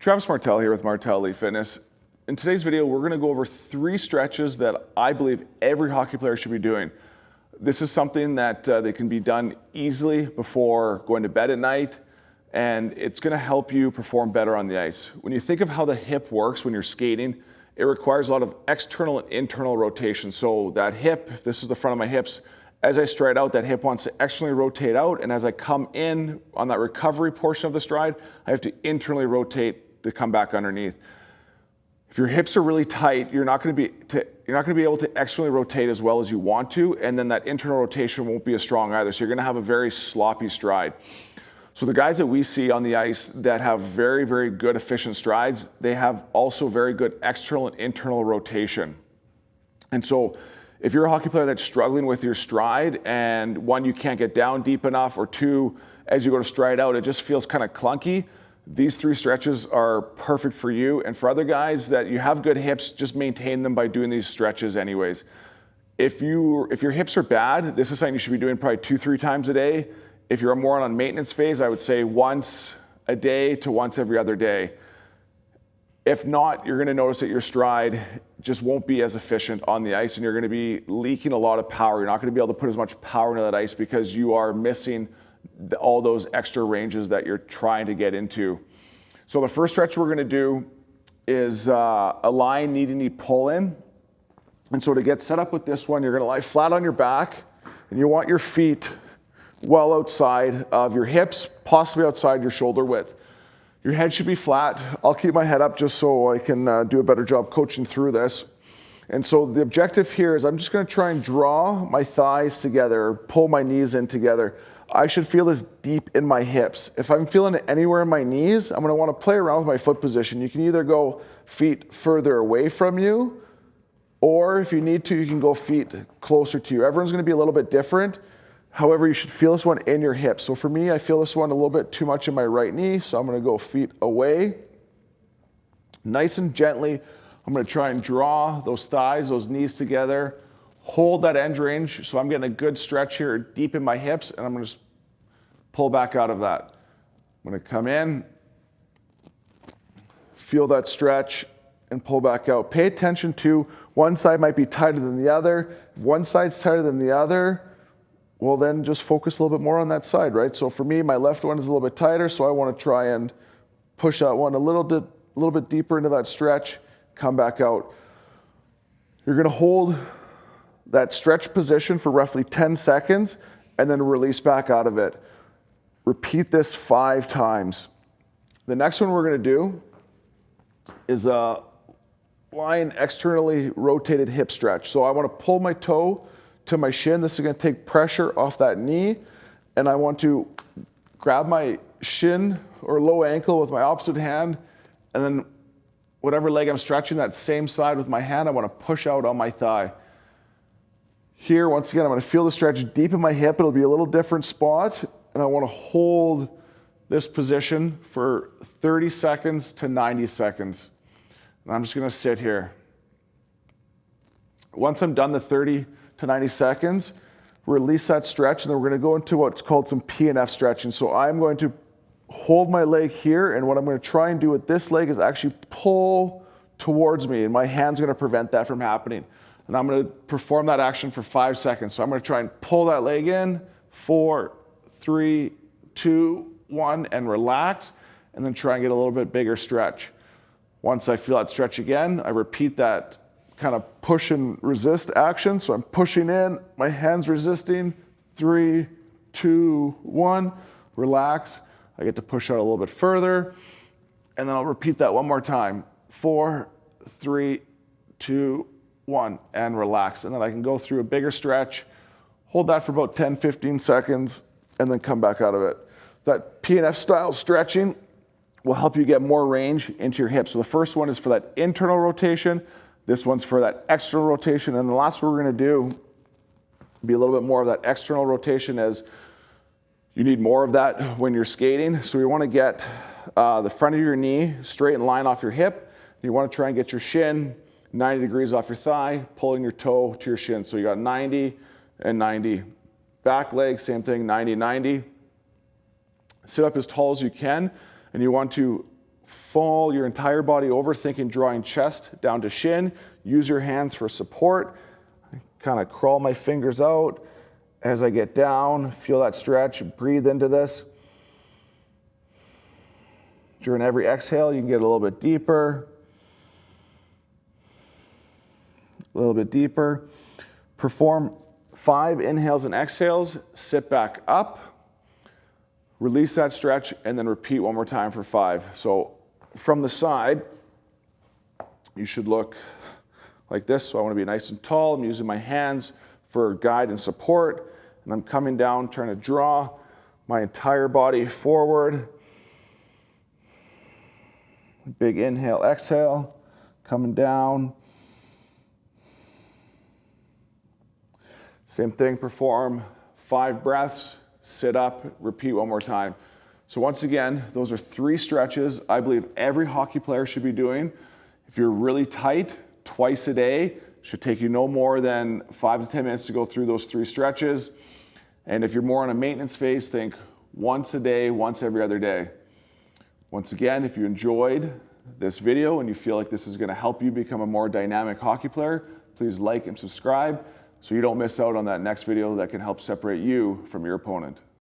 Travis Martell here with Martell Elite Fitness. In today's video, we're going to go over 3 stretches that I believe every hockey player should be doing. This is something that they can be done easily before going to bed at night, and it's going to help you perform better on the ice. When you think of how the hip works when you're skating, it requires a lot of external and internal rotation. So that hip, if this is the front of my hips, as I stride out, that hip wants to externally rotate out, and as I come in on that recovery portion of the stride, I have to internally rotate to come back underneath. If your hips are really tight, you're not going to be able to externally rotate as well as you want to, and then that internal rotation won't be as strong either. So you're going to have a very sloppy stride. So the guys that we see on the ice that have very, very good efficient strides, they have also very good external and internal rotation. And so if you're a hockey player that's struggling with your stride, and 1, you can't get down deep enough, or 2, as you go to stride out, it just feels kind of clunky, these 3 stretches are perfect for you. And for other guys that you have good hips, just maintain them by doing these stretches anyways. If your hips are bad, this is something you should be doing probably 2-3 times a day. If you're more on maintenance phase, I would say once a day to once every other day. If not, you're going to notice that your stride just won't be as efficient on the ice, and you're going to be leaking a lot of power. You're not going to be able to put as much power into that ice because you are missing all those extra ranges that you're trying to get into. So the first stretch we're going to do is a lying knee-to-knee pull-in. And so to get set up with this one, you're going to lie flat on your back, and you want your feet well outside of your hips, possibly outside your shoulder width. Your head should be flat. I'll keep my head up just so I can do a better job coaching through this. And so the objective here is I'm just going to try and draw my thighs together, pull my knees in together. I should feel this deep in my hips. If I'm feeling it anywhere in my knees, I'm going to want to play around with my foot position. You can either go feet further away from you, or if you need to, you can go feet closer to you. Everyone's going to be a little bit different. However, you should feel this one in your hips. So for me, I feel this one a little bit too much in my right knee, so I'm going to go feet away. Nice and gently, I'm going to try and draw those thighs, those knees together. Hold that end range, so I'm getting a good stretch here deep in my hips, and I'm going to just pull back out of that. I'm going to come in, feel that stretch, and pull back out. Pay attention to one side might be tighter than the other. If one side's tighter than the other, well, then just focus a little bit more on that side, right? So for me, my left one is a little bit tighter, so I want to try and push that one a little bit deeper into that stretch, come back out. You're going to hold that stretch position for roughly 10 seconds and then release back out of it. Repeat this 5 times. The next one we're going to do is a lying externally rotated hip stretch. So I want to pull my toe to my shin. This is going to take pressure off that knee, and I want to grab my shin or low ankle with my opposite hand, and then whatever leg I'm stretching, that same side with my hand, I want to push out on my thigh. Here, once again, I'm going to feel the stretch deep in my hip. It'll be a little different spot, and I want to hold this position for 30 seconds to 90 seconds. And I'm just going to sit here. Once I'm done the 30 to 90 seconds, release that stretch, and then we're going to go into what's called some P&F stretching. So I'm going to hold my leg here, and what I'm going to try and do with this leg is actually pull towards me, and my hand's going to prevent that from happening. And I'm going to perform that action for 5 seconds. So I'm going to try and pull that leg in, 4, 3, 2, 1, and relax, and then try and get a little bit bigger stretch. Once I feel that stretch again, I repeat that kind of push and resist action. So I'm pushing in, my hand's resisting, 3, 2, 1, relax. I get to push out a little bit further, and then I'll repeat that one more time. 4, 3, 2, 1, and relax. And then I can go through a bigger stretch, hold that for about 10, 15 seconds, and then come back out of it. That P&F style stretching will help you get more range into your hips. So the first one is for that internal rotation. This one's for that external rotation. And the last one we're going to do be a little bit more of that external rotation, as you need more of that when you're skating. So you want to get the front of your knee straight in line off your hip. You want to try and get your shin 90 degrees off your thigh, pulling your toe to your shin. So you got 90 and 90. Back leg, same thing, 90, 90. Sit up as tall as you can, and you want to Fall your entire body over, thinking drawing chest down to shin. Use your hands for support. Kind of crawl my fingers out as I get down. Feel that stretch. Breathe into this. During every exhale, you can get a little bit deeper. A little bit deeper. Perform 5 inhales and exhales. Sit back up. Release that stretch, and then repeat one more time for 5. So from the side, you should look like this. So I want to be nice and tall. I'm using my hands for guide and support. And I'm coming down, trying to draw my entire body forward. Big inhale, exhale, coming down. Same thing, perform 5 breaths, sit up, repeat one more time. So once again, those are 3 stretches I believe every hockey player should be doing. If you're really tight, twice a day, should take you no more than 5 to 10 minutes to go through those 3 stretches. And if you're more on a maintenance phase, think once a day, once every other day. Once again, if you enjoyed this video and you feel like this is going to help you become a more dynamic hockey player, please like and subscribe so you don't miss out on that next video that can help separate you from your opponent.